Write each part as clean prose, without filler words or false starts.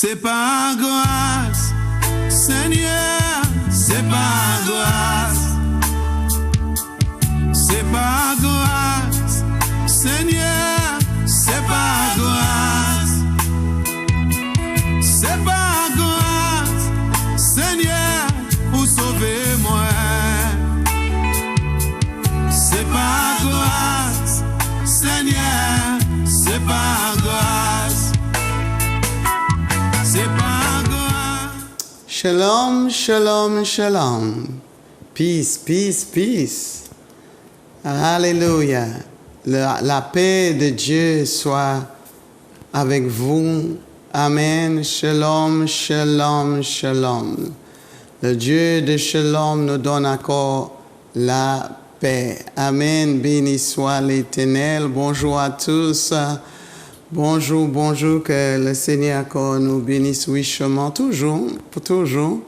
C'est par grâce, Seigneur, c'est par grâce. C'est par grâce, Seigneur, c'est par grâce. C'est par grâce, Seigneur, pour sauver moi. C'est par grâce, Seigneur, c'est par grâce. C'est par grâce. Shalom, shalom, shalom. Peace, peace, peace. Alléluia. La paix de Dieu soit avec vous. Amen. Shalom, shalom, shalom. Le Dieu de shalom nous donne encore la paix. Amen. Béni soit l'Éternel. Bonjour à tous. Bonjour, bonjour. Que le Seigneur encore nous bénisse richement. Toujours, pour toujours.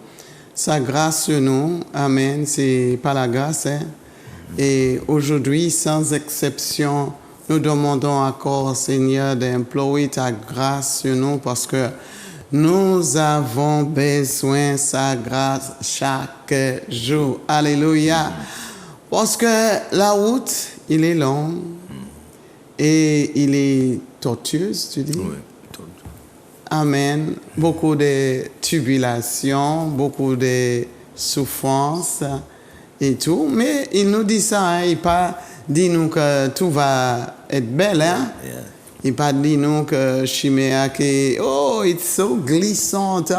Sa grâce sur nous. Amen. C'est pas la grâce, hein? Et aujourd'hui, sans exception, nous demandons encore, Seigneur, d'implorer ta grâce sur nous parce que nous avons besoin de sa grâce chaque jour. Alléluia. Parce que la route, il est long et il est tortueuse, tu dis? Oui. Amen. Beaucoup de tribulations, beaucoup de souffrances et tout. Mais il nous dit ça, hein? Il pas dit nous que tout va être belle, hein? Yeah. Il pas dit nous que Chimea que oh it's so glissant,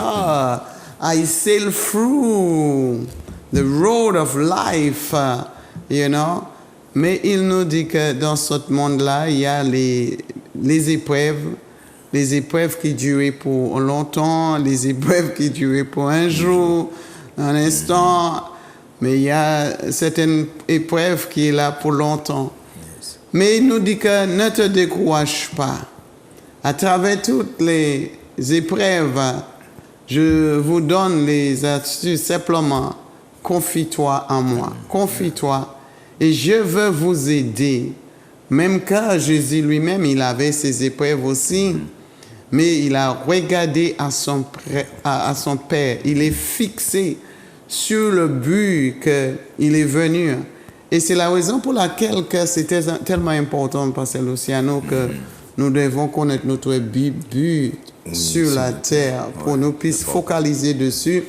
I sail through the road of life, you know. Mais il nous dit que dans ce monde-là, il y a les épreuves qui durent pour longtemps, les épreuves qui durent pour un jour, un instant. Mais il y a certaines épreuves qui sont là pour longtemps. Yes. Mais il nous dit que ne te décourage pas. À travers toutes les épreuves, je vous donne les astuces. Simplement, confie-toi en moi. Confie-toi. Et je veux vous aider. Même quand Jésus lui-même, il avait ses épreuves aussi. Mais il a regardé à son Père. Il est fixé sur le but qu'il est venu. Et c'est la raison pour laquelle c'était tellement important, Pasteur Luciano, que nous devons connaître notre but sur la terre pour nous puissions focaliser dessus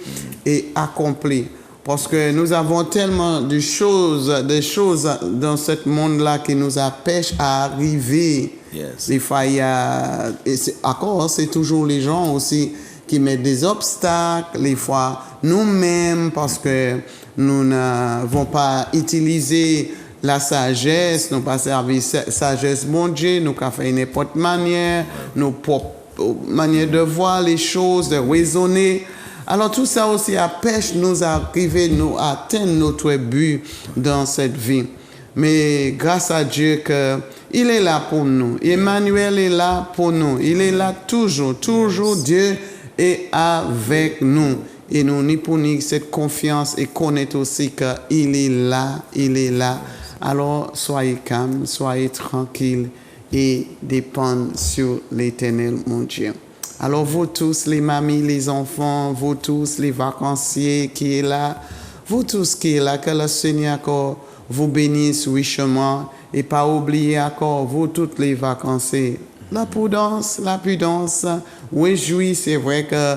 et accomplir. Parce que nous avons tellement de choses dans ce monde-là qui nous empêchent à arriver. Yes. Des fois, c'est toujours les gens aussi qui mettent des obstacles, les fois nous-mêmes, parce que nous n'avons pas utilisé la sagesse, nous n'avons pas servi sagesse mon Dieu, nous avons fait n'importe manière, nos propres manières de voir les choses, de raisonner. Alors tout ça aussi empêche nous d'arriver, nous atteindre notre but dans cette vie. Mais grâce à Dieu qu'il est là pour nous. Emmanuel est là pour nous. Il est là toujours. Dieu est avec nous. Et nous n'y prenons cette confiance et connaître aussi qu'il est là. Alors soyez calmes, soyez tranquilles et dépendez sur l'Éternel, mon Dieu. Alors vous tous, les mamies, les enfants, vous tous, les vacanciers qui est là, vous tous qui est là, que le Seigneur encore vous bénisse richement et pas oublier encore, vous toutes les vacanciers, la prudence, réjouis, c'est vrai que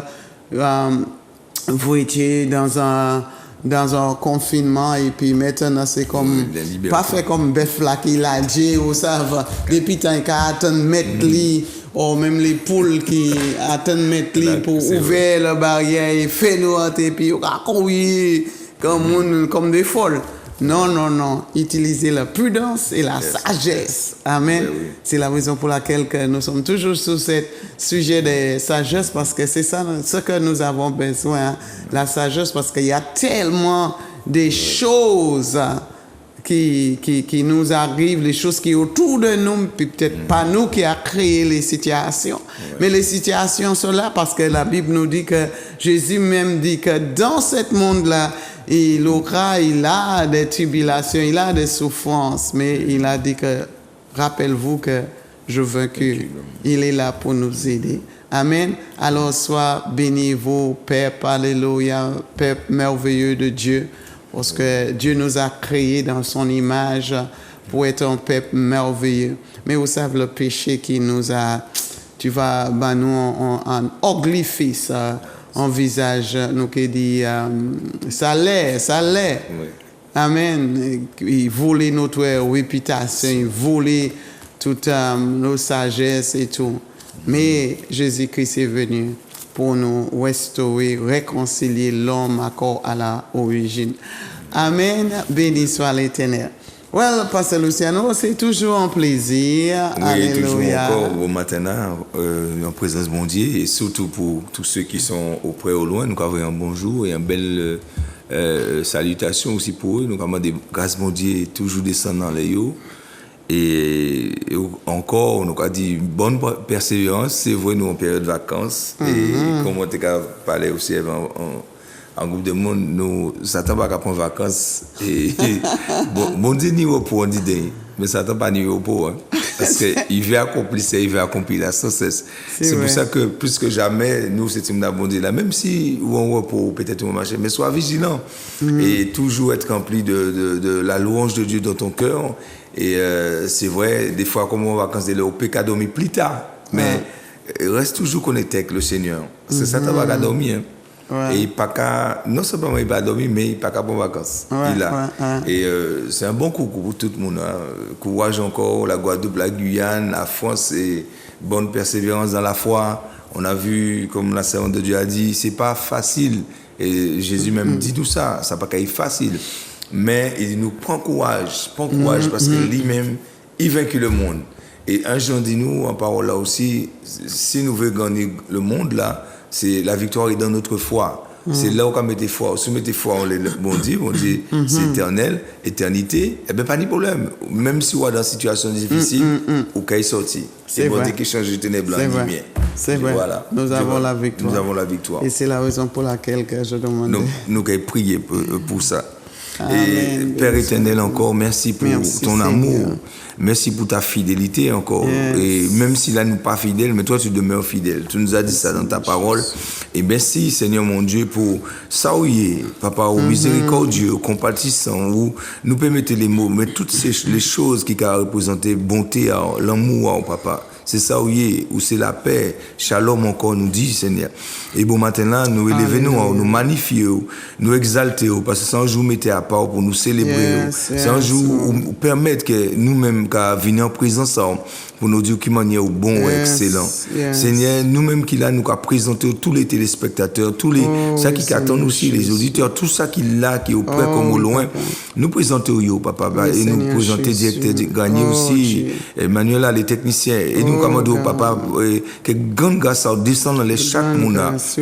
vous étiez dans un confinement et puis maintenant c'est comme pas fait comme bœuf là qui l'a dit ou ça va depuis tant qu'à attendre mettre lit ou même les poules qui attendent mettre lit pour ouvrir la barrière et faire nous et puis courir comme des folles. Non. Utilisez la prudence et la sagesse. Amen. Oui. C'est la raison pour laquelle que nous sommes toujours sur ce sujet de sagesse, parce que c'est ça ce que nous avons besoin. La sagesse, parce qu'il y a tellement de choses qui nous arrivent, les choses qui sont autour de nous, puis peut-être pas nous qui a créé les situations. Mais les situations sont là parce que la Bible nous dit que Jésus même dit que dans ce monde-là, il a des tribulations, il a des souffrances, mais il a dit que, rappelez-vous que je vaincu. Il est là pour nous aider. Amen. Alors, sois béni, vous, peuple, alléluia, peuple merveilleux de Dieu, parce que Dieu nous a créés dans son image pour être un peuple merveilleux. Mais vous savez, le péché qui nous a, nous, en oglifice, en visage, nous qui dit, ça l'est. Oui. Amen. Il volait notre réputation, il volait toute nos sagesses et tout. Mais Jésus-Christ est venu pour nous restaurer, réconcilier l'homme encore à l'origine. Amen. Béni soit l'Éternel. Well, Pasteur Luciano, c'est toujours un plaisir. Oui, Alléluia. toujours encore au matin, en présence de mon Dieu, et surtout pour tous ceux qui sont au près ou au loin, nous avons un bonjour et une belle salutation aussi pour eux. Nous avons des grâces, mon Dieu, toujours descendant dans les hauts. Et encore, on a dit bonne persévérance, c'est vrai, nous en période de vacances. Et comme on t'a parlé aussi en groupe de monde, nous, Satan va prendre vacances. Et bon Dieu, ni repos, on dit, mais Satan pas ni repos. Hein, parce qu'il veut accomplir ça, il veut accomplir là sans cesse. C'est pour ça que plus que jamais, nous, c'est une bon Dieu là, même si ou on repos, peut-être on marche, mais sois vigilant. Et toujours être rempli de la louange de Dieu dans ton cœur. Et c'est vrai, des fois, comme on va vacances, au pécat dormir plus tard. Mais reste toujours connecté avec le Seigneur. C'est ça, tu vas dormir. Hein. Ouais. Et pas qu'à, non seulement il va dormir, mais il pas qu'à bon vacances. Il a. Et c'est un bon coup pour tout le monde. Hein. Courage encore, la Guadeloupe, la Guyane, la France, et bonne persévérance dans la foi. On a vu, comme la servante de Dieu a dit, c'est pas facile. Et Jésus même dit tout ça, ça n'a pas qu'à être facile. Mais il nous prend courage parce que lui-même, il vaincu le monde. Et un jour, dit-nous, en parole là aussi, si nous voulons gagner le monde là, c'est la victoire est dans notre foi. C'est là où on met foi. Si on met foi, on dit, c'est éternel, éternité, et bien pas de problème. Même si on est dans une situation difficile, ou qu'on est sorti. C'est bon Dieu qui change les ténèbres en lumière. C'est vrai. Voilà. Nous avons la victoire. Nous avons la victoire. Et c'est la raison pour laquelle je demande. Nous avons prié pour ça. Et Père éternel, encore, merci pour ton amour. Merci pour ta fidélité encore. Et même si là, nous pas fidèles, mais toi, tu demeures fidèle. Tu nous as dit ça dans ta parole. Et merci, Seigneur mon Dieu, pour ça où il est, Papa, au miséricordieux, au compatissant, où nous permettez les mots, mais toutes les choses qui ont représenté bonté, l'amour, Papa. C'est ça où il est, où c'est la paix. Shalom encore nous dit, Seigneur. Et bon matin là, nous élevons, nous magnifions, nous exaltons, parce que c'est un jour mettez à part pour nous célébrer. C'est un jour où permettre que nous-mêmes, qu'à venir en présence, pour nous dire qu'il manière bon ou excellent. Seigneur, nous-mêmes qui là, nous avons présenté tous les téléspectateurs, tous les, ça qui attendent aussi, les auditeurs, tout ça qui là, qui est au près comme au loin, nous présentons Papa, et nous présentons directeur gagné aussi, Emmanuel, les techniciens, et nous commandons Papa, que grande grâce descend dans les chaque monde,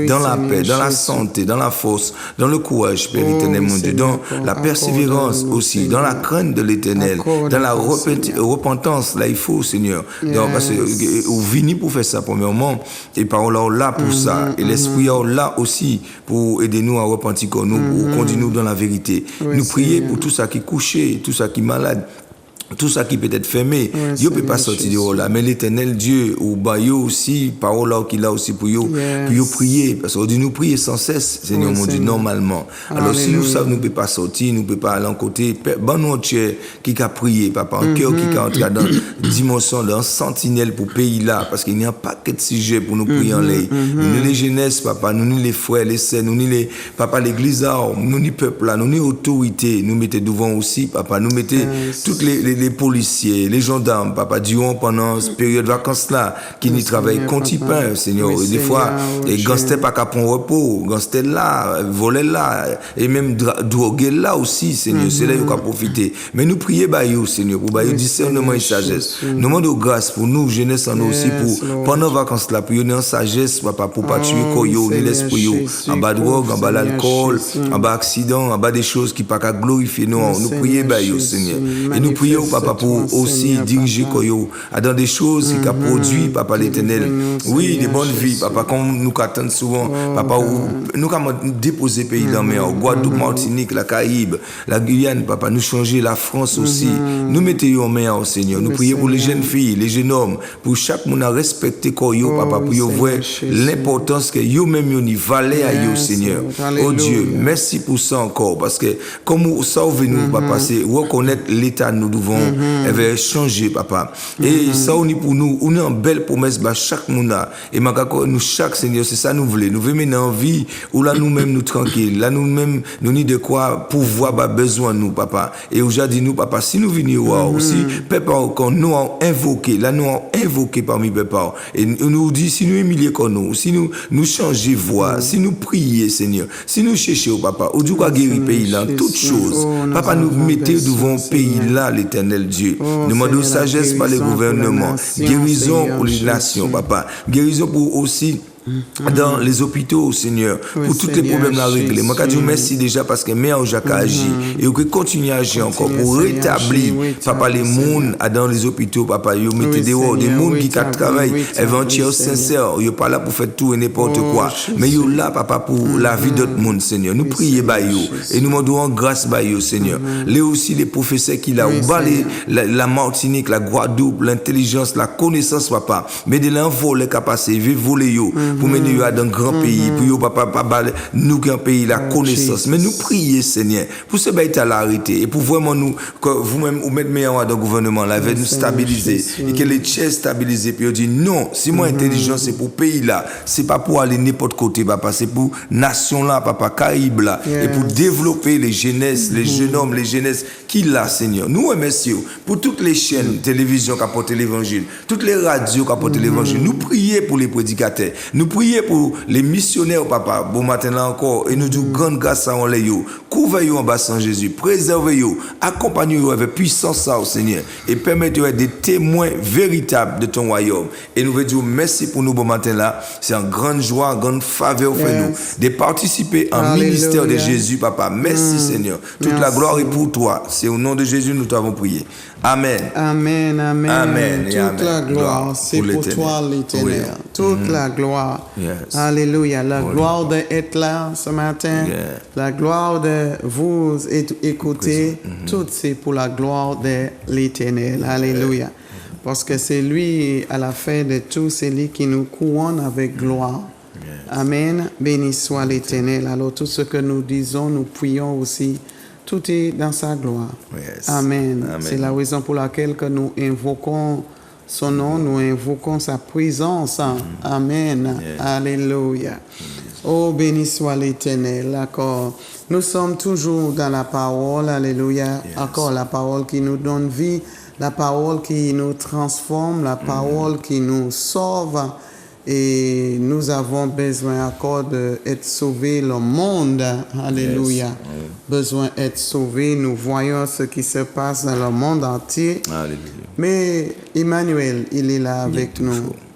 dans la paix, dans la santé, dans la force, dans le courage, Père éternel, mon Dieu, dans la persévérance aussi, dans la crainte de l'éternel, dans la repentance, là il faut, Seigneur. Donc, parce que vous venez pour faire ça, premièrement, et parole là pour ça, et l'esprit là aussi pour aider nous à repentir comme nous, pour conduire nous dans la vérité. Nous prier pour tout ça qui est couché, tout ça qui est malade. Tout ça qui peut être fermé, Dieu ne peut pas sortir de là. Mais l'éternel Dieu, ou Bayo aussi, parole là qu'il a aussi pour vous prier. Parce qu'on dit nous prier sans cesse, Seigneur mon Dieu, normalement. Alors si nous savons, nous ne pouvons pas sortir, nous ne pouvons pas aller en côté. Bon, nous, qui a prié, Papa, un cœur qui a entré dans une dimension d'un sentinelle pour pays là. Parce qu'il n'y a pas que de sujet pour nous prier en l'air. Nous, les jeunesses, Papa, nous, les frères, les sœurs, nous, les Papa, l'église, nous, les peuples là, nous, les autorités, nous mettez devant aussi, Papa, nous mettez toutes les policiers, les gendarmes, Papa, durant pendant cette période de vacances-là, qui n'y travaillent pain, Seigneur. Et des fois, les gangsters pas qu'à prendre repos, gangsters là, voler là, et même droguer là aussi, Seigneur. C'est là qu'on a profité. Mais nous prions, Seigneur, pour discernement et sagesse. Nous demandons grâce pour nous, jeunesse en nous aussi, pour pendant les vacances-là, pour nous en sagesse, Papa, pour pas tuer Koyo, ni l'esprit, en bas de drogue, en bas d'alcool, en bas d'accident, en bas des choses qui pas qu'à glorifier nous. Nous prions, Seigneur. Et nous prions papa, pour aussi diriger Koyo dans des choses qui a produit, papa l'éternel. Oui, des bonnes vies, papa, comme nous attendons souvent, papa, nous avons déposé pays dans la mer, Guadeloupe, Martinique, la Caraïbe, la Guyane, papa, nous changer la France aussi. Nous mettons en mer, Seigneur. Nous prions pour les jeunes filles, les jeunes hommes, pour chaque monde à respecter Koyo, papa, pour voir l'importance que yo même yo ni valait à yo, Seigneur. Oh Dieu, merci pour ça encore, parce que comme vous sauvez nous, papa, c'est reconnaître l'état nous devons changer, papa. Et ça, on est pour nous, on est en belle promesse, bah, chaque monde et nous, chaque Seigneur, c'est ça nous voulons. Nous voulons mener en vie, où là nous-mêmes nous tranquilles, là nous-mêmes nous ni de quoi pouvoir, bah, besoin nous, papa. Et aujourd'hui, nous, papa, si nous venons aussi, papa, quand nous avons invoqué, là nous avons invoqué parmi papa, et nous dit, si nous humilions comme nous, si nous changeons voix, si nous prions, Seigneur, si nous cherchons, papa, ou du quoi guérir pays là, toutes choses, papa, nous mettez devant pays là, l'éternel Dieu. Nous demandons sagesse par les gouvernements, guérison pour les nations, papa, guérison pour aussi dans les hôpitaux, Seigneur, pour tous les problèmes à régler. Moi, je dis merci déjà parce que Mère Jacques a agi et que continue à agir encore pour rétablir, papa, les mondes dans les hôpitaux, papa, ils mettent des mondes qui travaillent, éventuellement sincères, ils ne sont pas là pour faire tout et n'importe quoi, mais ils sont là, papa, pour la vie d'autres monde, Seigneur. Nous prions, et nous demandons grâce, Seigneur. Les aussi, les professeurs qui là, la Martinique, la Guadeloupe, l'intelligence, la connaissance, papa, mais de l'envol, les capacités, voler, pour mener dans un grand pays, pour papa, nous qui un pays, la connaissance. Mais nous prions, Seigneur, pour ce bail à l'arrêter et pour vraiment nous, que vous-même, vous mettez meilleur dans le gouvernement, là, nous stabiliser et que les chaises stabilisées. Puis on dit non, si moi intelligence c'est pour pays là, c'est pas pour aller n'importe côté, papa, c'est pour nation là, papa, Caraïbe là, et pour développer les jeunesses, les jeunes hommes, les jeunesses qui là, Seigneur. Nous remercions pour toutes les chaînes télévision qui apportent l'évangile, toutes les radios qui apportent l'évangile. Nous prions pour les prédicateurs. Nous prions pour les missionnaires, papa, bon matin là encore, et nous disons grande grâce à les yo, couvrez-yo en bas sans Jésus, préservez-yo, accompagnez-yo avec puissance au Seigneur, et permettez-yo d'être des témoins véritables de ton royaume. Et nous vous dire merci pour nous bon matin là, c'est en grande joie, en grande faveur pour nous, de participer en ministère de Jésus, papa. Merci Seigneur, toute la gloire est pour toi, c'est au nom de Jésus nous t'avons prié. Amen. Amen, amen. Amen. Toute la gloire, c'est pour toi l'éternel. Toute la gloire. Yes. Alléluia. La gloire d'être là ce matin. La gloire de vous écouter. Tout c'est pour la gloire de l'éternel. Alléluia. Parce que c'est lui, à la fin de tout, c'est lui qui nous couronne avec gloire. Amen. Béni soit l'éternel. Alors tout ce que nous disons, nous prions aussi. Tout est dans sa gloire. Yes. Amen. Amen. C'est la raison pour laquelle que nous invoquons son nom, nous invoquons sa présence. Amen. Yes. Alléluia. Oh, béni soit l'Éternel. D'accord. Nous sommes toujours dans la parole. Alléluia. Yes. Encore la parole qui nous donne vie, la parole qui nous transforme, la parole qui nous sauve. Et nous avons besoin encore d'être sauvés, le monde, alléluia, Yes. besoin d'être sauvés. Nous voyons ce qui se passe dans le monde entier. Alléluia. Mais Emmanuel, il est là avec nous.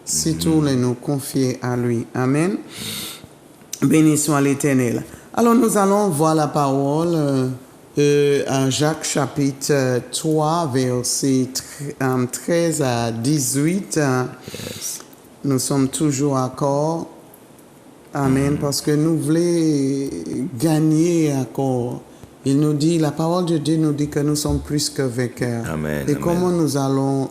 Si tous les nous confier à lui. Amen. Béni soit l'Éternel. Alors nous allons voir la parole en Jacques chapitre 3, versets 13 à 18. Yes. Nous sommes toujours encore. Amen. Parce que nous voulons gagner encore. Il nous dit, la parole de Dieu nous dit que nous sommes plus que vainqueurs. Amen. Et Amen. comment nous allons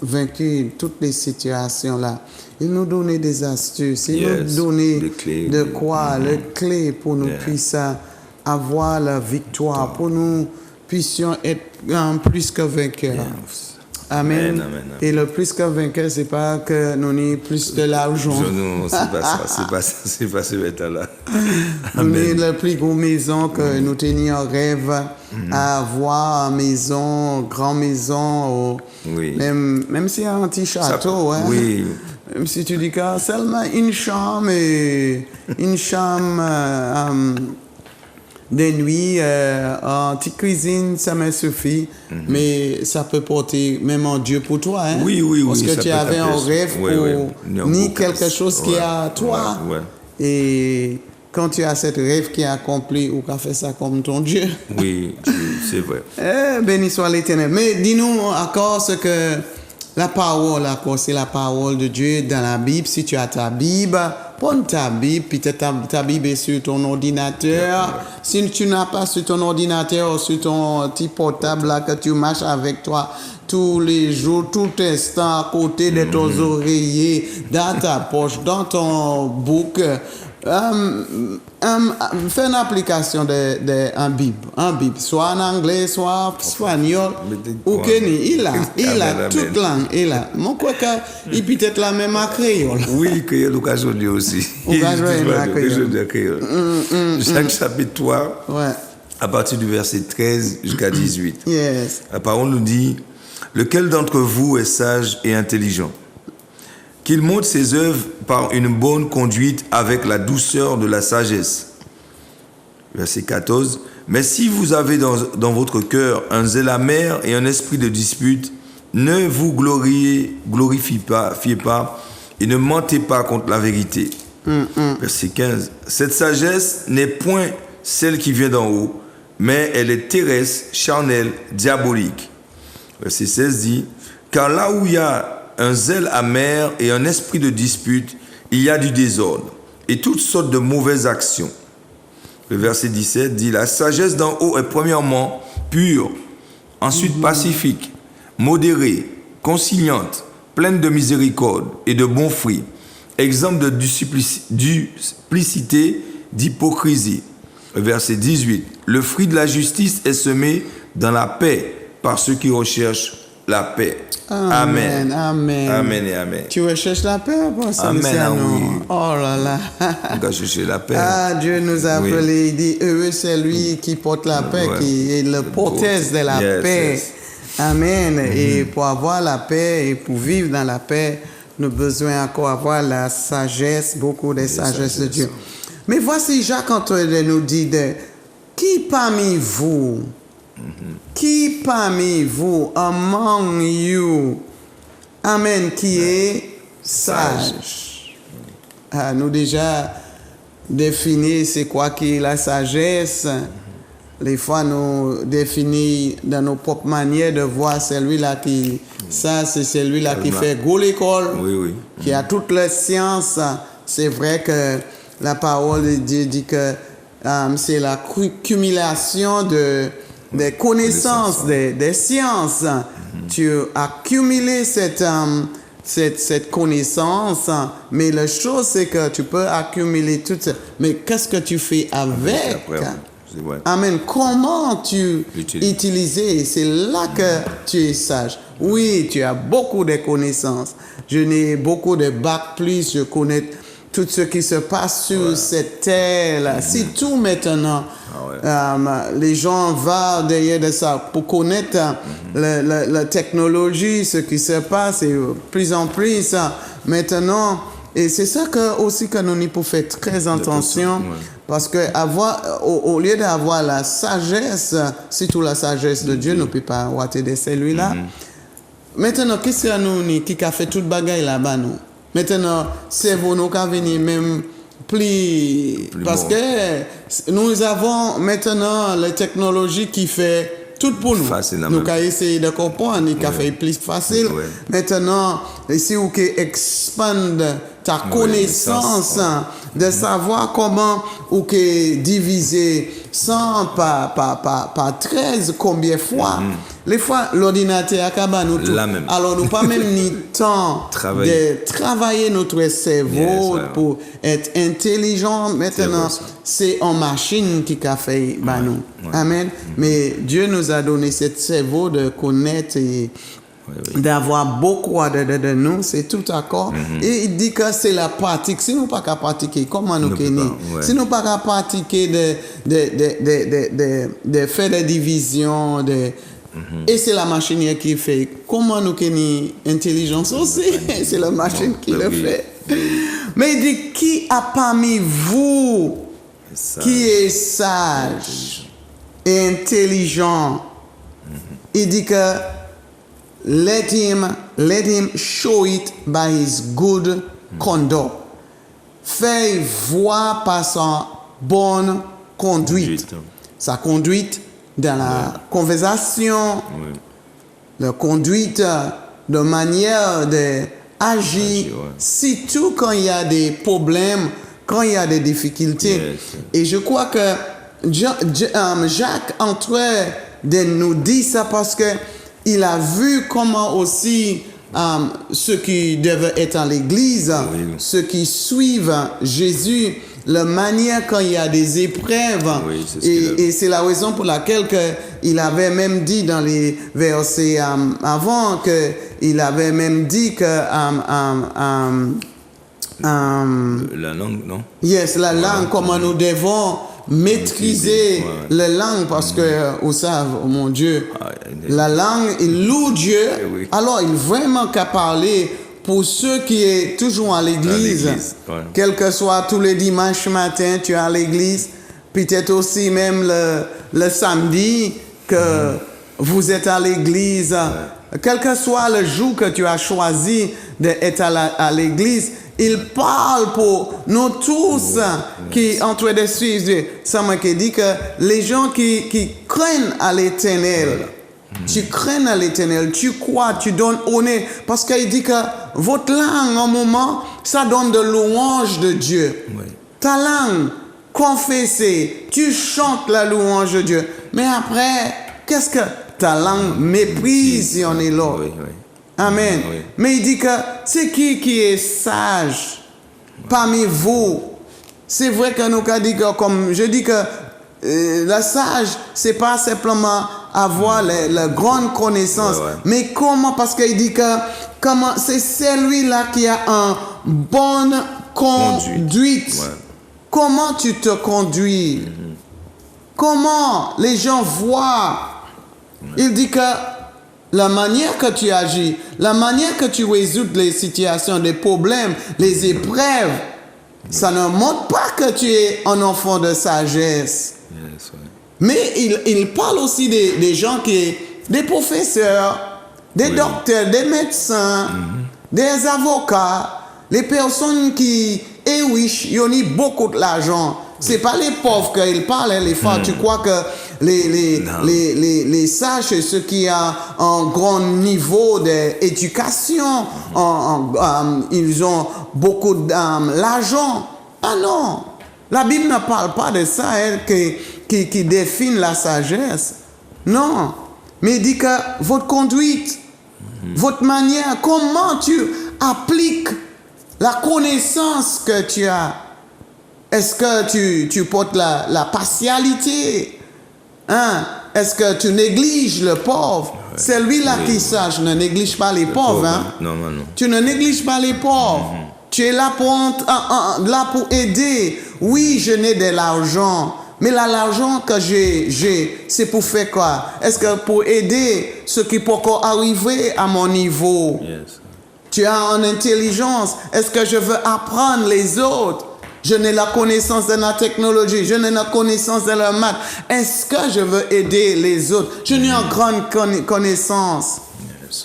vaincre toutes les situations là. Il nous donne des astuces. Il Yes. nous donne Des clés. de quoi, les clés pour nous puissions avoir la victoire, pour nous puissions être plus que vainqueurs. Yes. Amen. Amen, amen. Et le plus que vainqueur, c'est pas que nous ayons plus de l'argent. Non, c'est pas ça, c'est pas ce métal-là. Nous avons la plus grosse maison que nous tenions rêve à avoir, une maison, grande maison, Oui. même si un petit château. Hein. Oui. Même si tu dis que seulement une chambre, une chambre de nuit, en petite cuisine, ça me suffit. Mais ça peut porter même en Dieu pour toi. Hein? Oui, oui, oui. Parce que ça tu peut avais un t'appeler. rêve Oui, pour oui. ni quelque chose qui est à toi. Ouais. Et quand tu as cette rêve qui est accompli ou qu'a fait ça comme ton Dieu. Oui, c'est vrai. Béni soit l'Éternel. Mais dis-nous encore ce que la parole, c'est la parole de Dieu dans la Bible. Si tu as ta Bible, prends ta Bible, peut-être ta Bible est sur ton ordinateur. Si tu n'as pas sur ton ordinateur ou sur ton petit portable là, que tu marches avec toi tous les jours, tout instant, à côté de tes oreillers, dans ta poche, dans ton book, fais une application en Bible, soit en anglais, soit en espagnol, ou Kenny, il a toute langue, il a. Mon quoi il peut être la même à créole. Oui, créole, ou aujourd'hui aussi. Chaque chapitre 3, à partir du verset 13 jusqu'à 18. Yes. La parole nous dit, lequel d'entre vous est sage et intelligent? Qu'il montre ses œuvres par une bonne conduite avec la douceur de la sagesse. Verset 14. Mais si vous avez dans votre cœur un zèle amer et un esprit de dispute, ne vous glorifiez pas et ne mentez pas contre la vérité. Verset 15. Cette sagesse n'est point celle qui vient d'en haut, mais elle est terrestre, charnelle, diabolique. Verset 16 dit, car là où il y a un zèle amer et un esprit de dispute, il y a du désordre et toutes sortes de mauvaises actions. Le verset 17 dit, la sagesse d'en haut est premièrement pure, ensuite pacifique, modérée, conciliante, pleine de miséricorde et de bons fruits, exempte de duplicité, d'hypocrisie. Le verset 18, le fruit de la justice est semé dans la paix par ceux qui recherchent la paix. Amen. Amen. Amen et amen. Tu recherches la paix, Amen, oui. Oh là là. On va chercher la paix. Ah, Dieu nous a appelés. Il dit, heureux c'est lui qui porte la paix, qui est le porteur de la paix. Yes. Amen. Et pour avoir la paix et pour vivre dans la paix, nous avons besoin encore avoir la sagesse, beaucoup de sagesse de Dieu. Mais voici Jacques en train de nous dire, qui parmi vous, among you, amen, qui est sage? Nous déjà défini c'est quoi qui est la sagesse. Les fois nous définissons dans nos propres manières de voir celui-là qui, ça c'est celui-là qui fait go l'école, qui a toutes les sciences. C'est vrai que la parole de Dieu dit que c'est la cumulation des connaissances, des sciences. Tu as accumulé cette connaissance, mais la chose c'est que tu peux accumuler tout ça. Mais qu'est-ce que tu fais avec? Amen. Comment tu utilises? C'est là que tu es sage. Oui, tu as beaucoup de connaissances. Je n'ai beaucoup de bac plus, je connais tout ce qui se passe sur cette terre-là. Si tout maintenant, les gens vont derrière de ça pour connaître la technologie, ce qui se passe, et plus en plus maintenant. Et c'est ça aussi que nous pouvons faire très attention, parce que au lieu d'avoir la sagesse, surtout la sagesse de Dieu, nous ne pouvons pas avoir de celui-là. Maintenant, qu'est-ce que nous qui a fait toute bagaille là-bas, nous? Maintenant, c'est vous nous qui venir même plus parce que nous avons maintenant la technologie qui fait tout pour nous. Nous avons essayé de comprendre, nous avons fait plus facile. Maintenant, si vous expandez ta connaissance, de savoir comment vous diviser 100 par 13, combien de fois. Les fois, l'ordinateur a nous tout. Alors, nous pas même ni temps de travailler notre cerveau pour être intelligent. Maintenant, c'est en machine qui a fait nous. Amen. Mais Dieu nous a donné ce cerveau de connaître et d'avoir beaucoup de nous, c'est tout d'accord. Et il dit que c'est la pratique. Si nous pas qu'à pratiquer, comment nous kenni? Si nous pas qu'à pratiquer de faire des divisions, et c'est la machine qui fait. Comment nous kenni intelligence aussi? C'est la machine qui le fait. Mais il dit, qui a parmi vous qui est sage et intelligent? Il dit que let him show it by his good conduct. Fais voir par son bonne conduite. Sa conduite dans la conversation, la conduite de manière d'agir, surtout quand il y a des problèmes, quand il y a des difficultés. Et je crois que Jacques en train de nous dire ça parce que il a vu comment aussi ceux qui devaient être à l'église, ceux qui suivent Jésus, la manière quand il y a des épreuves. Et c'est la raison pour laquelle il avait même dit dans les versets avant qu'il avait même dit que la langue, non? Yes, la langue, comment nous devons maîtriser la langue parce que, vous savez, oh mon Dieu, la langue, il loue Dieu, alors il vraiment qu'à parler pour ceux qui est toujours à l'église, quel que soit tous les dimanches matin, tu es à l'église, peut-être aussi même le samedi que vous êtes à l'église, quel que soit le jour que tu as choisi d'être à l'église, il parle pour nous tous qui en train de suivre. Ça m'a dit que les gens qui craignent à l'Éternel, tu crains à l'Éternel, tu crois, tu donnes honneur. Parce qu'il dit que votre langue, en moment, ça donne de louange de Dieu. Ta langue, confesser, tu chantes la louange de Dieu. Mais après, qu'est-ce que ta langue méprise si on est là? Amen. Mais il dit que c'est qui est sage parmi vous. C'est vrai que nous avons dit que, comme je dis que la sage, c'est pas simplement avoir la grande connaissance, mais comment, parce qu'il dit que comment c'est celui-là qui a une bonne conduite. Comment tu te conduis? Comment les gens voient? Il dit que la manière que tu agis, la manière que tu résous les situations, les problèmes, les épreuves, ça ne montre pas que tu es un enfant de sagesse. Mais il parle aussi des gens des professeurs, des docteurs, des médecins, des avocats, les personnes qui sont riches, ils ont beaucoup d'argent. C'est pas les pauvres qu'il parle, les femmes. Tu crois que les sages, ceux qui ont un grand niveau d'éducation, ils ont beaucoup d'argent. Ah non, la Bible ne parle pas de ça, qui définit la sagesse. Non, mais il dit que votre conduite, votre manière, comment tu appliques la connaissance que tu as. Est-ce que tu portes la partialité? Hein? Est-ce que tu négliges le pauvre? C'est lui-là qui sache, ne néglige pas les pauvres. Hein? Non. Tu ne négliges pas les pauvres. Tu es là pour aider. Oui, je n'ai de l'argent. Mais l'argent que j'ai, c'est pour faire quoi? Est-ce que pour aider ceux qui peuvent arriver à mon niveau? Tu as une intelligence. Est-ce que je veux apprendre les autres? Je n'ai la connaissance de la technologie. Je n'ai la connaissance de la maths. Est-ce que je veux aider les autres? Je n'ai une grande connaissance.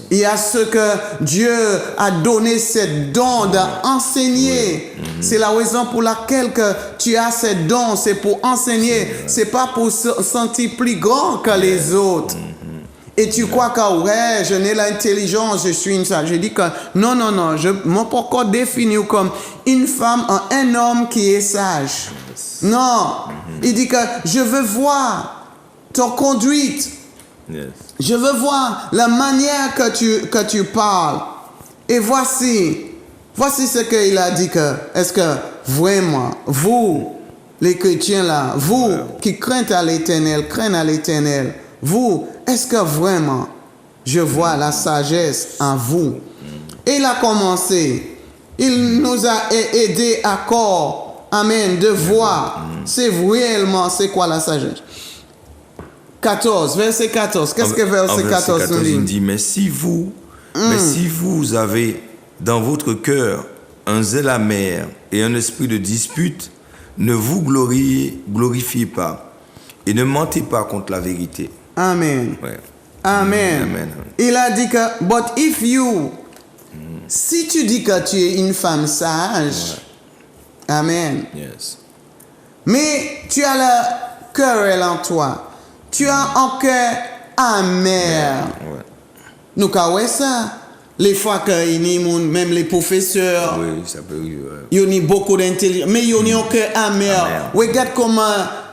Il y a ce que Dieu a donné ce don d'enseigner. C'est la raison pour laquelle que tu as ce don. C'est pour enseigner. C'est pas pour se sentir plus grand que les autres. Et tu crois que, ouais, je n'ai l'intelligence, je suis une sage. Je dis que, non, je m'en peux encore définir comme une femme, un homme qui est sage. Non. Il dit que je veux voir ton conduite. Je veux voir la manière que tu parles. Et voici ce qu'il a dit que, est-ce que vraiment, vous, les chrétiens là, vous qui craignez à l'Éternel, vous, est-ce que vraiment je vois la sagesse en vous? Et il a commencé. Il nous a aidé à corps, amen, de voir c'est réellement c'est quoi la sagesse. 14, verset 14. Qu'est-ce que verset 14 nous dit? Il dit, mais si vous avez dans votre cœur un zèle amer et un esprit de dispute, ne vous glorifiez pas et ne mentez pas contre la vérité. Amen. Amen. Il a dit que, but if you, si tu dis que tu es une femme sage, amen. Mais tu as le querelle en toi. Tu as un cœur amer. Ouais. Nous avons ça. Les fois que même les professeurs, Oui, ça peut. ils ont beaucoup d'intelligence, mais ils ont un cœur amer. Regarde comment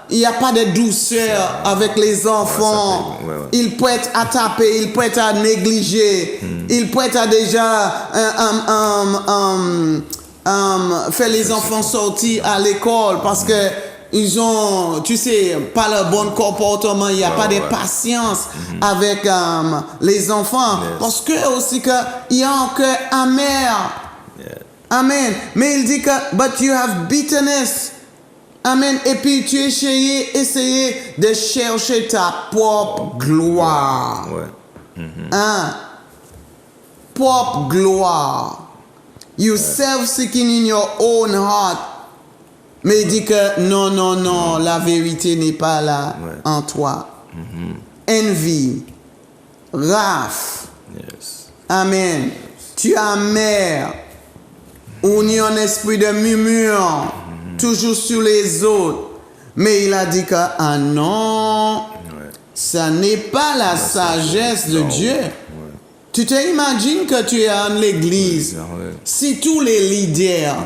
il n'y a pas de douceur avec les enfants. Ils peuvent être à taper, ils peuvent être à négliger, ils peuvent être à déjà faire les enfants sortir à l'école parce que ils ont, tu sais, pas le bon comportement, il n'y a pas de patience avec les enfants. Parce que aussi qu'il y a un cœur amer. Amen. Mais il dit que, but you have bitterness. Amen. Et puis tu essayes de chercher ta propre gloire. Hein? Propre gloire. You self-seeking in your own heart. Mais il dit que non, la vérité n'est pas là en toi. Envie, wrath. Amen. Tu es amer. On y a un esprit de murmure, toujours sur les autres. Mais il a dit que, ah non, ça n'est pas la sagesse de Dieu. Tu t'imagines que tu es en l'église. Si tous les leaders,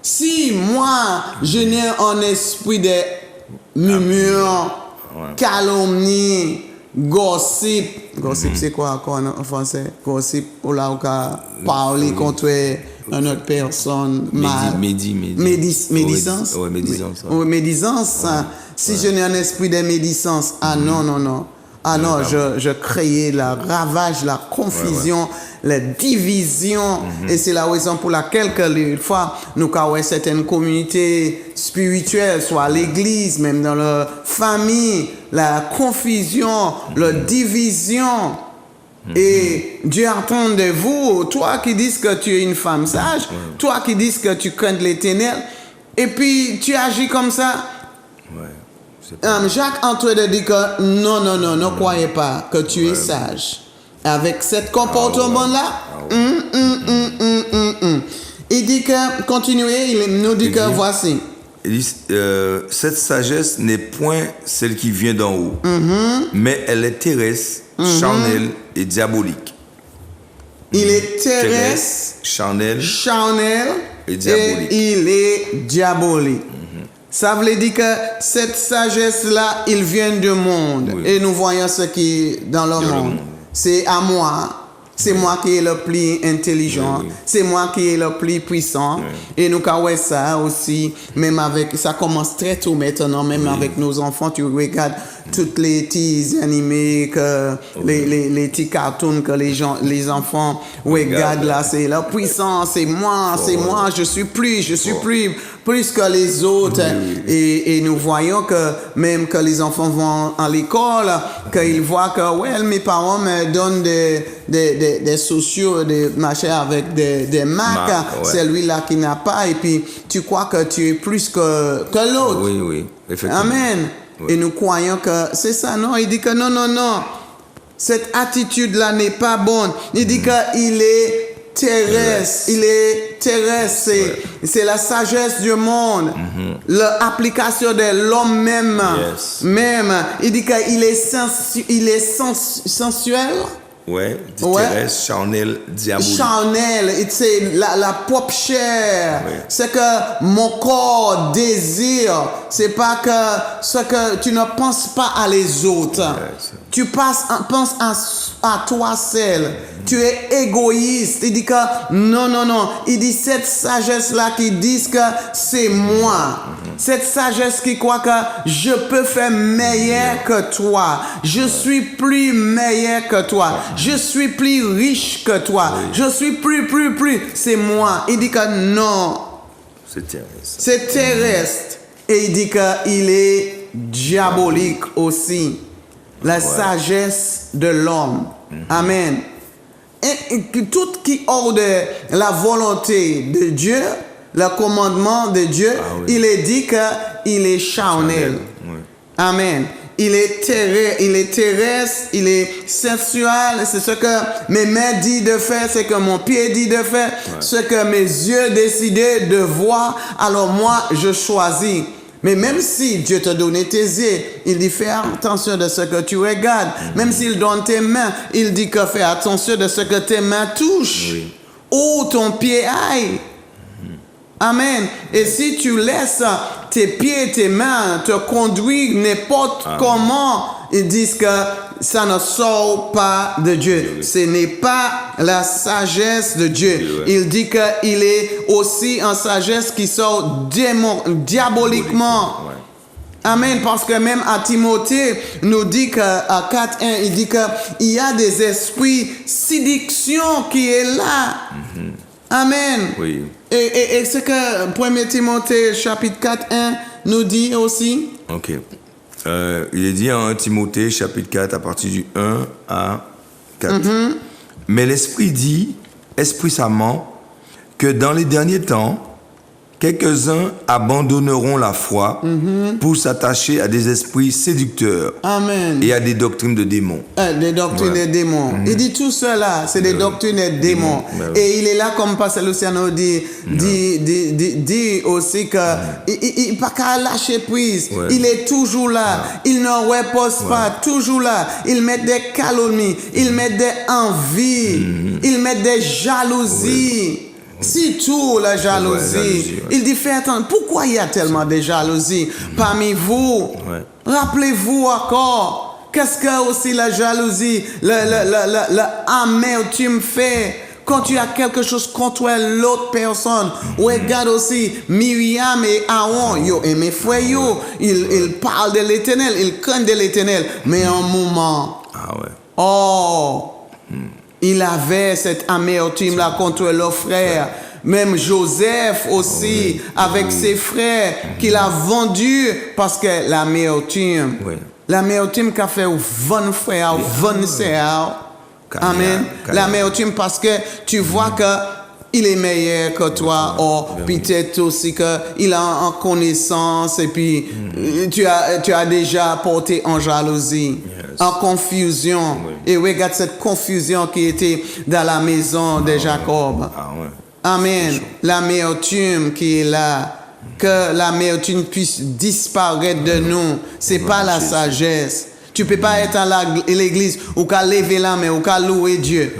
si moi, je n'ai un esprit de murmure, calomnie, gossip. Gossip, c'est quoi encore en français? Gossip, ou là, on va parler contre une autre personne. Médisance. Oui, médisance. Oui, médisance. Si je n'ai un esprit de médisance, ah non. Ah non, je créais le ravage, la confusion, la division. Et c'est la raison pour laquelle, quelquefois, nous avons certaines communautés spirituelles, soit l'église, même dans la famille, la confusion, la division. Et Dieu attend de vous, toi qui dis que tu es une femme sage, toi qui dis que tu crains l'Éternel, et puis tu agis comme ça. Jacques en train de dire que non, ne croyez pas que tu es sage. Avec ce comportement-là, il dit que, continuez, il nous dit que voici. Il dit, cette sagesse n'est point celle qui vient d'en haut, mais elle est terrestre, charnelle et diabolique. Il est terrestre, charnel et diabolique. Et il est diabolique. Ça veut dire que cette sagesse-là, il vient du monde. Et nous voyons ce qui est dans le monde. C'est à moi. C'est moi qui est le plus intelligent. C'est moi qui est le plus puissant. Et nous avons ça aussi, même avec, ça commence très tôt maintenant, même avec nos enfants. Tu regardes toutes les petits animés, les petits cartoons que les enfants regardent là. C'est la puissance, c'est moi, je suis plus que les autres. Et nous voyons que même que les enfants vont à l'école, qu'ils voient que, mes parents me donnent des sociaux, des machins avec des Mac, c'est lui-là qui n'a pas, et puis tu crois que tu es plus que l'autre. Oui, effectivement. Amen. Et nous croyons que c'est ça, non? Il dit que non. Cette attitude-là n'est pas bonne. Il dit qu'il est terrestre. Il est terrestre. C'est la sagesse du monde. L'application de l'homme même. Il dit qu'il est sensuel. Terrestre, charnel, diabolique. Charnel, c'est la propre chair. C'est que mon corps désire. C'est pas que ce que tu ne penses pas à les autres. Tu penses à toi seul. Tu es égoïste. Il dit que non. Il dit cette sagesse-là qui dit que c'est moi. Cette sagesse qui croit que je peux faire meilleur que toi. Je suis plus meilleur que toi. Je suis plus riche que toi. Je suis plus. C'est moi. Il dit que non. C'est terrestre. C'est terrestre. Et il dit qu'il est diabolique aussi. La sagesse de l'homme. Amen. Et tout qui hors de la volonté de Dieu, le commandement de Dieu, il est dit qu'il est charnel. Amen. Il est terrestre, il est sensuel. C'est ce que mes mains disent de faire, c'est que mon pied dit de faire, ce que mes yeux décidaient de voir. Alors moi, je choisis. Mais même si Dieu t'a donné tes yeux, il dit fais attention de ce que tu regardes. Même s'il donne tes mains, il dit que fais attention de ce que tes mains touchent. Oui. Où ton pied aille. Amen. Et si tu laisses tes pieds et tes mains te conduire n'importe comment, ils disent que ça ne sort pas de Dieu. Ce n'est pas la sagesse de Dieu. Il dit qu'il est aussi en sagesse qui sort diaboliquement. Amen, parce que même à Timothée nous dit qu'à 4.1, il dit qu'il y a des esprits séduction qui est là. Amen. Oui. Et ce que 1 Timothée chapitre 4.1 nous dit aussi. Ok. Il est dit en 1 Timothée chapitre 4 à partir du 1 à 4. Mais l'Esprit dit, expressément, que dans les derniers temps, quelques-uns abandonneront la foi pour s'attacher à des esprits séducteurs. Amen. Et à des doctrines de démons. Des doctrines de démons. Il dit tout cela, c'est des doctrines de démons. Et il est là, comme Pasteur Luciano dit aussi que il n'a pas qu'à lâcher prise. Il est toujours là. Il ne repose pas, toujours là. Il met des calomnies, il met des envies, il met des jalousies. Si tout la jalousie, il dit fais attention. Pourquoi il y a tellement de jalousie parmi vous? Rappelez-vous encore, qu'est-ce que aussi la jalousie, l'amertume fait quand tu as quelque chose contre l'autre personne? Regarde aussi Myriam et Aaron, yo aimé frère yo, ils parlent de l'Éternel, ils craignent de l'Éternel, mais un moment, il avait cette amertume-là contre leurs frères. Même Joseph aussi, avec ses frères, qu'il a vendu parce que l'amertume. L'amertume qu'a fait 20 frères, 20 sœurs. Amen. L'amertume parce que tu vois que il est meilleur que toi, ou peut-être aussi qu'il a en connaissance et puis tu as déjà porté en jalousie, en confusion. Et regarde cette confusion qui était dans la maison de Jacob. Amen. L'amertume qui est là, que l'amertume puisse disparaître de nous, c'est pas la sagesse. Tu peux pas être à l'église ou qu'à lever la main ou qu'à louer Dieu.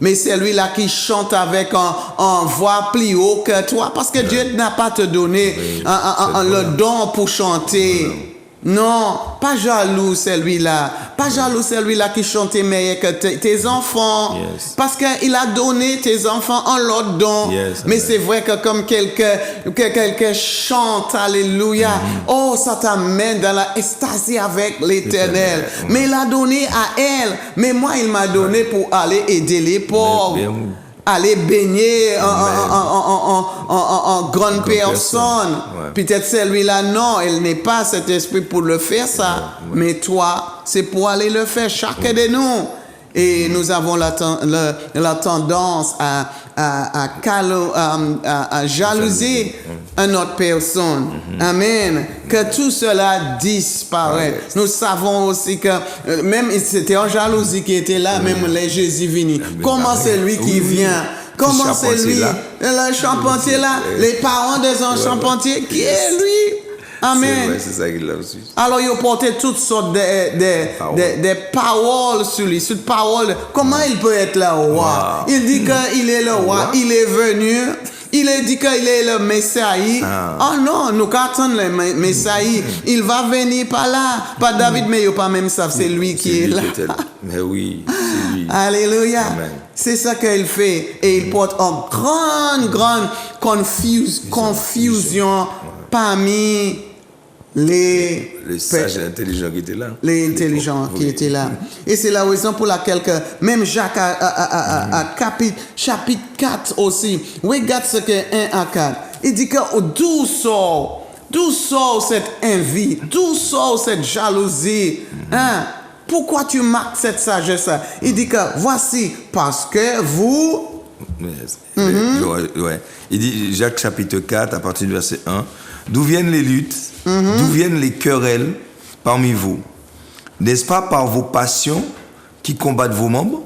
Mais c'est lui-là qui chante avec en voix plus haut que toi. Parce que Dieu n'a pas te donné le don pour chanter. Non, pas jaloux celui-là. Pas jaloux celui-là qui chantait meilleur que tes enfants. Parce qu'il a donné tes enfants en leur don. Mais c'est vrai que comme quelqu'un chante, alléluia, oh, ça t'amène dans la extasie avec l'Éternel. Mais il a donné à elle. Mais moi, il m'a donné pour aller aider les pauvres. Aller baigner en grande personne. Peut-être celui-là, non, il n'est pas cet esprit pour le faire, ça. Mais toi, c'est pour aller le faire, chacun de nous. Et nous avons la tendance à jalouser une autre personne. Amen. Que tout cela disparaisse. Nous savons aussi que même c'était en jalousie qui était là, même les Jésus venus. Comment c'est lui qui vient? Comment c'est lui? Le charpentier là, les parents des charpentiers, qui est lui? Amen. C'est ça qu'il a aussi. Alors, il a porté toutes sortes de paroles sur lui. Sur paroles. Comment il peut être le roi? Il dit qu'il est le roi. Il est venu. Il a dit qu'il est le Messaïe. Oh non, nous attendons le Messaïe. Il va venir par là. Pas David, mais il pas même ça. C'est lui qui est là. Mais oui, c'est lui. Alléluia. C'est ça qu'il fait. Et il porte une grande confusion parmi les sages et intelligents qui étaient là. Les intelligents qui étaient là. Et c'est la raison pour laquelle que même Jacques chapitre 4 aussi, regarde ce que 1 à 4. Il dit que d'où sort cette envie, d'où sort cette jalousie. Pourquoi tu marques cette sagesse? Il dit que voici, parce que vous... Il dit, Jacques chapitre 4, à partir du verset 1, d'où viennent les luttes, d'où viennent les querelles parmi vous? N'est-ce pas par vos passions qui combattent vos membres?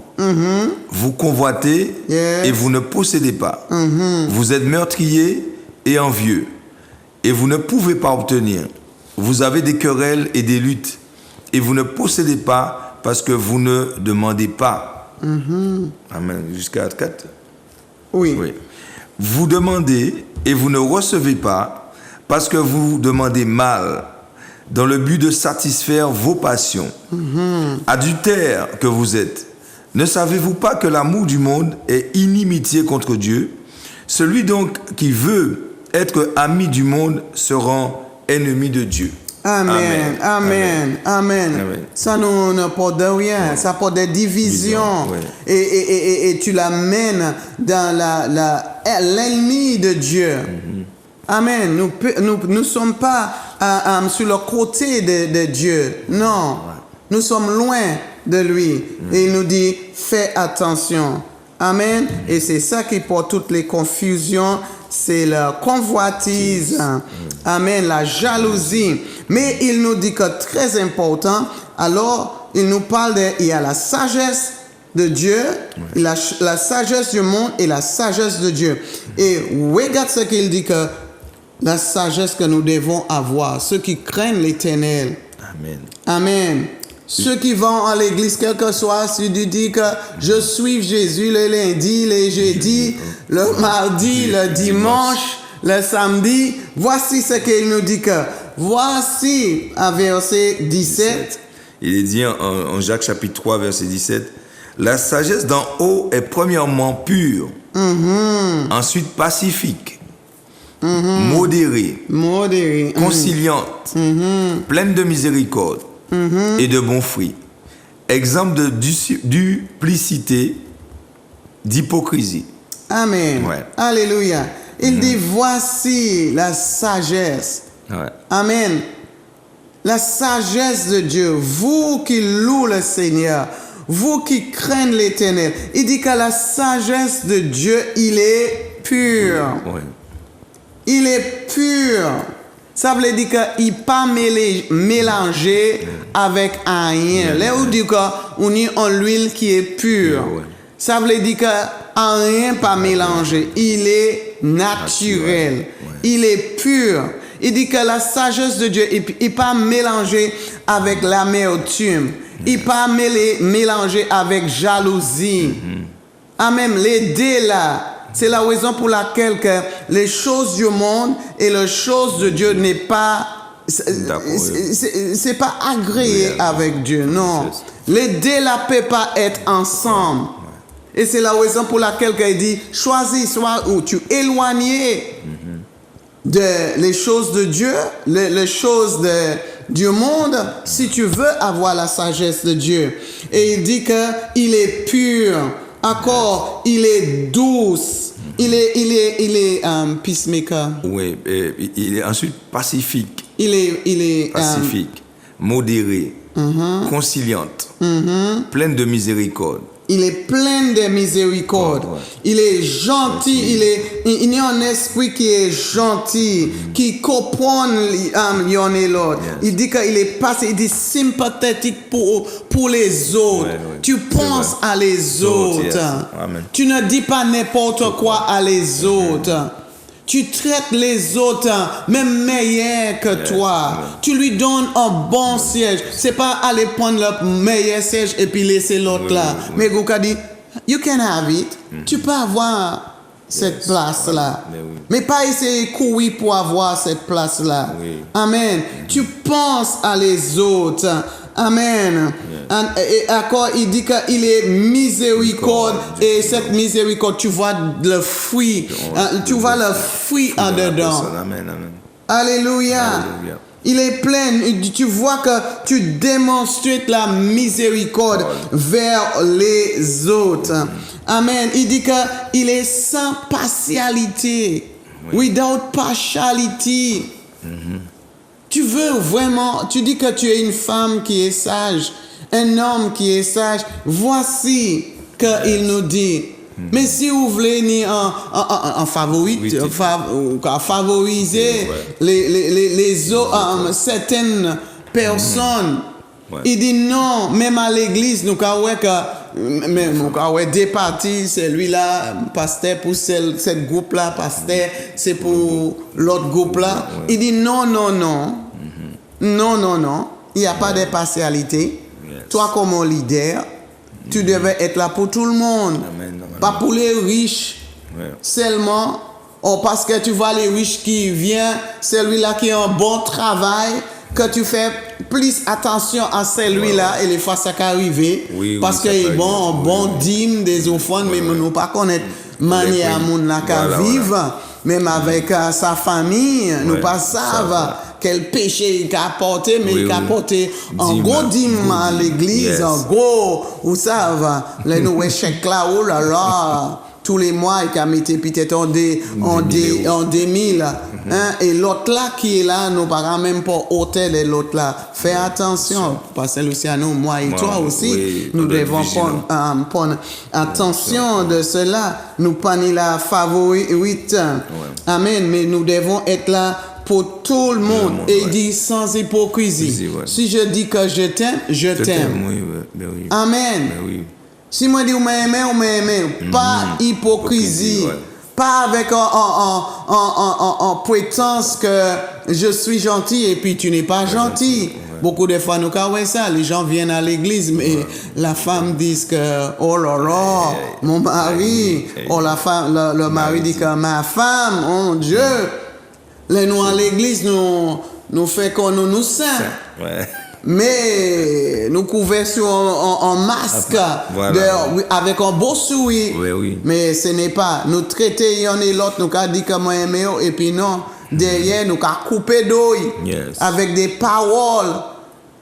Vous convoitez et vous ne possédez pas. Vous êtes meurtriers et envieux. et vous ne pouvez pas obtenir. Vous avez des querelles et des luttes et vous ne possédez pas parce que vous ne demandez pas. Amen. Jusqu'à 4. Oui. Oui. Vous demandez et vous ne recevez pas parce que vous demandez mal dans le but de satisfaire vos passions. Adultères que vous êtes, ne savez-vous pas que l'amour du monde est inimitié contre Dieu? Celui donc qui veut être ami du monde se rend ennemi de Dieu. Amen, amen, amen. Ça nous ne porte de rien, ça porte des divisions. Et tu l'amènes dans l'ennemi de Dieu. Amen. Nous ne sommes pas sur le côté de Dieu. Non, nous sommes loin de lui. Et il nous dit, fais attention. Amen. Et c'est ça qui porte toutes les confusions. C'est la convoitise. Amen. La jalousie. Mais il nous dit que très important. Alors, il nous parle il y a la sagesse de Dieu, la sagesse du monde et la sagesse de Dieu. Et regarde ce qu'il dit que la sagesse que nous devons avoir, ceux qui craignent l'Éternel. Amen. Amen. Ceux qui vont à l'église, quel que soit, si tu dis que je suis Jésus le lundi, le jeudi, le mardi, le dimanche, le samedi, voici ce qu'il nous dit que, voici, à verset 17. Il est dit en Jacques chapitre 3, verset 17, la sagesse d'en haut est premièrement pure, ensuite pacifique, modérée, conciliante, pleine de miséricorde et de bons fruits, exemple de duplicité, d'hypocrisie. Amen. Ouais. Alléluia. Il dit, voici la sagesse. Ouais. Amen. La sagesse de Dieu. Vous qui louez le Seigneur, vous qui craignez l'Éternel. Il dit que la sagesse de Dieu, il est pur. Ouais. Il est pur. Ça veut dire qu'il n'est pas mélangé avec rien. Là où dit qu'on y a l'huile qui est pure. Ça veut dire que rien pas mélangé. Il est naturel. Il est pur. Il dit que la sagesse de Dieu n'est pas mélangée avec l'amertume. Il n'est pas mélangé avec jalousie. Amen. Les deux là. C'est la raison pour laquelle que les choses du monde et les choses de Dieu n'est pas, c'est pas agréé avec Dieu, non. Les deux là ne peuvent pas être ensemble. Et c'est la raison pour laquelle il dit, choisis soit où tu éloignes de les choses de Dieu, les choses du monde, si tu veux avoir la sagesse de Dieu. Et il dit qu'il est pur. Encore, il est douce. Il est peacemaker. Oui, il est ensuite pacifique. Il est pacifique, modéré, conciliante, pleine de miséricorde. Il est plein de miséricorde. Il est gentil. Il y a un esprit qui est gentil, qui comprend l'un et l'autre. Il dit qu'il est passé, il dit sympathique pour les autres. Tu penses à les autres. Tu ne dis pas n'importe quoi à les autres. Tu traites les autres même meilleurs que toi. Tu lui donnes un bon siège. C'est pas aller prendre le meilleur siège et puis laisser l'autre là. Mais Gouka dit, you can have it. Tu peux avoir cette place-là. Mais pas essayer de courir pour avoir cette place-là. Amen. Tu penses à les autres. Amen. Et encore, il dit qu'il est miséricorde. Et cette miséricorde, tu vois le fruit. Tu vois le fruit en dedans. Alléluia. Il est plein. Tu vois que tu démontres la miséricorde vers les autres. Amen. Il dit qu'il est sans partialité. Without partiality. Tu veux vraiment, tu dis que tu es une femme qui est sage, un homme qui est sage. Voici qu'il nous dit. Mais si vous voulez favoriser les autres, certaines personnes, Ouais. Il dit non, même à l'église, nous avons des parties, c'est lui-là, pasteur, pour cette groupe-là, pasteur, c'est pour l'autre groupe-là. Ouais. Il dit non, non, non. Non, non, non. Il n'y a pas de partialité. Yes. Toi, comme un leader, tu devais être là pour tout le monde. Amen, amen. Pas pour les riches. Ouais. Seulement, parce que tu vois les riches qui viennent, celui-là qui a un bon travail, que tu fais plus attention à celui-là et les fois ça qu'arrive. Oui, parce oui, qu'il ça est bon, peut bon arriver. dîme, des offrandes, mais nous pas connaître manière à moun la qu'à Voilà, vivre, même avec sa famille, nous Ouais, pas ça savent va. quel péché il a porté, mais Oui, il a oui. porté un Dîme, gros dîme à l'église, yes. un gros, où ça va, les nous chèques là, oh là là. Tous les mois, il a mis peut-être en 2000. Hein? Et l'autre là qui est là, nous parlons même pas hôtel et l'autre là. Fais attention, parce que Luciano, moi et toi aussi, oui, nous on doit être devons vigilant. prendre attention de cela. Nous pas ni la favorite. Amen. Mais nous devons être là pour tout le monde. monde, Et il ouais. dit sans hypocrisie. Hypocrisie, ouais. Si je dis que je t'aime, je t'aime. Oui, oui, ben oui. Amen. Ben oui. Si moi dis ou m'aimez, pas hypocrisie, Hypocrisie, ouais. pas avec en prétence que je suis gentil et puis tu n'es pas gentil. gentil, ouais. Beaucoup de fois nous avons ça, les gens viennent à l'église mais la femme dit que oh là là, mon mari, oh la femme, le mari dit que ma femme, oh Dieu, les nous à l'église nous fait qu'on nous saint. Ouais. Mais nous couvrons sur un masque Voilà. avec un beau sourire. Oui, oui. Mais ce n'est pas. Nous traiter l'un et l'autre, nous avons dit que moi aimé, et puis non, derrière, nous avons coupé d'œil Yes. avec des paroles,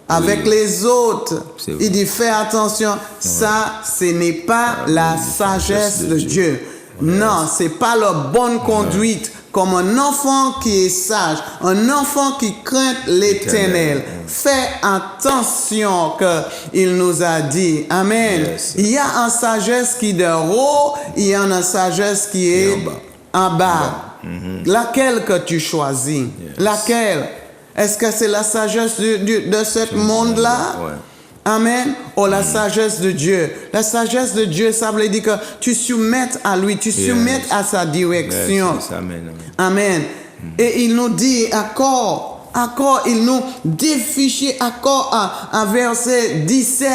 avec les autres. C'est vrai. Il dit fais attention, ça, ce n'est pas la sagesse de Dieu. Non, ce n'est pas la bonne conduite. Comme un enfant qui est sage, un enfant qui craint l'Éternel. Fais attention qu'il nous a dit. Amen. Yes. Il y a une sagesse qui est de haut, il y a une sagesse qui est en bas. Laquelle que tu choisis? Yes. Laquelle? Est-ce que c'est la sagesse de ce monde-là? Ouais. Amen. Ou la sagesse de Dieu. La sagesse de Dieu, ça veut dire que tu soumets à lui, tu soumets à sa direction. Yes, amen, amen. Amen. Et il nous dit encore, il nous défiche encore à verset 17.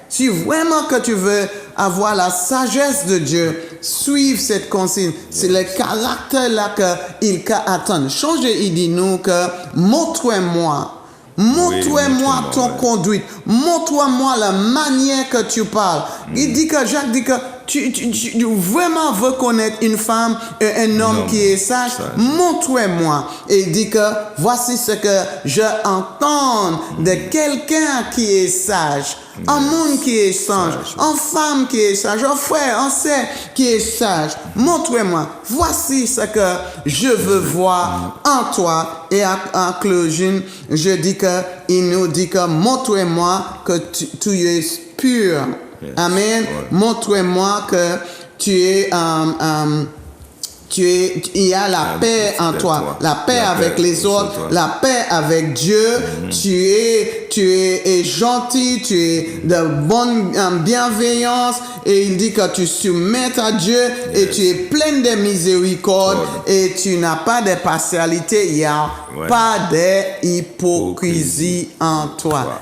Si vraiment que tu veux avoir la sagesse de Dieu, suivre cette consigne. C'est le caractère là qu'il attend. Changez, il dit nous que montre-moi. Montre-moi ton conduite. Montre-moi la manière que tu parles. Il dit que Jacques dit que tu vraiment veux connaître une femme et un homme qui est sage. Montre-moi. Et il dit que voici ce que je entends de quelqu'un qui est sage. Un monde qui est sage. Une femme qui est sage. Un frère, un sœur qui est sage. Montre-moi. Voici ce que je veux voir en toi. Et en closing, je dis que il nous dit que montre-moi que tu es pur. Yes. Amen. Ouais. Montre-moi que il y a la paix en toi, la paix avec les autres, la paix avec Dieu. Tu es gentil, tu es de bonne bienveillance. Et il dit que tu soumets à Dieu et tu es plein de miséricorde et tu n'as pas de partialité. Il n'y a pas d'hypocrisie en toi.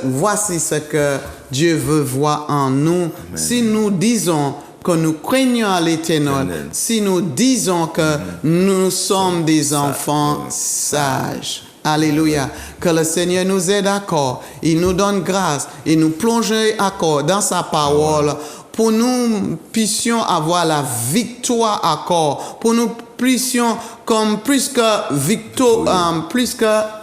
Voici ce que Dieu veut voir en nous. Amen. Si nous disons que nous craignons à l'Éternel, si nous disons que nous sommes des enfants sages. Alléluia. Que le Seigneur nous aide encore. Il nous donne grâce. Il nous plonge encore dans sa parole pour nous puissions avoir la victoire encore. Pour nous puissions comme plus que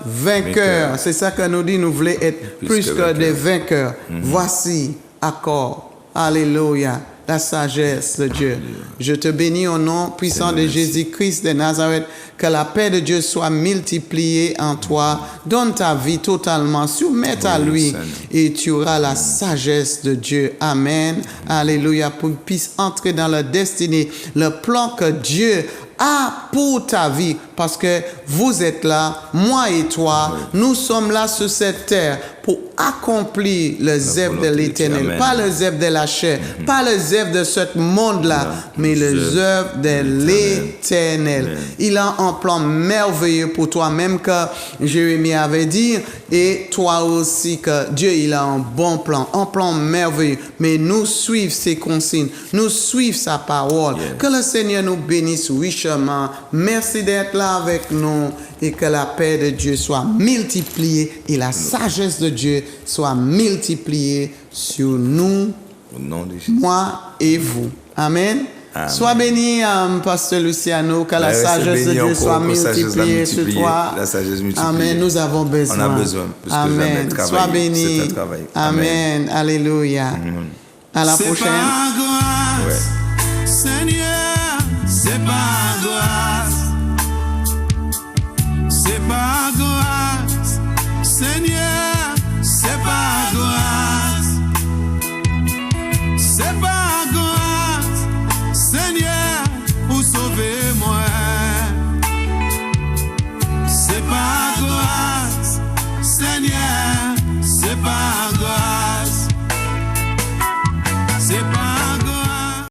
vainqueurs. C'est ça que nous dit, nous voulons être plus que des vainqueurs. Voici encore. Alléluia. La sagesse de Dieu. Je te bénis au nom puissant de Jésus-Christ de Nazareth. Que la paix de Dieu soit multipliée en toi. Donne ta vie totalement. Soumets à lui et tu auras la sagesse de Dieu. Amen. Alléluia. Pour que puisse entrer dans la destinée, le plan que Dieu a pour ta vie, parce que vous êtes là, moi et toi, nous sommes là sur cette terre pour accomplir les œuvres de l'Éternel, pas les œuvres de la chair, pas les œuvres de ce monde-là, mais les œuvres de l'Éternel. Il a un plan merveilleux pour toi, même que Jérémie avait dit, et toi aussi, que Dieu, il a un bon plan, un plan merveilleux, mais nous suivons ses consignes, nous suivons sa parole. Que le Seigneur nous bénisse richement. Merci d'être là avec nous et que la paix de Dieu soit multipliée et la sagesse de Dieu soit multipliée sur nous, Au nom de Jésus. moi et vous. Amen. Amen. Sois béni, Pasteur Luciano, que la Ouais, sagesse de béni Dieu encore, soit que la sagesse soit multipliée sur multipliée, toi. la sagesse multipliée. Amen. Nous avons besoin. On a besoin, parce que Amen. jamais travailler, Sois béni. c'est un travail. Amen. Alléluia. À la C'est prochaine. par grâce, Seigneur.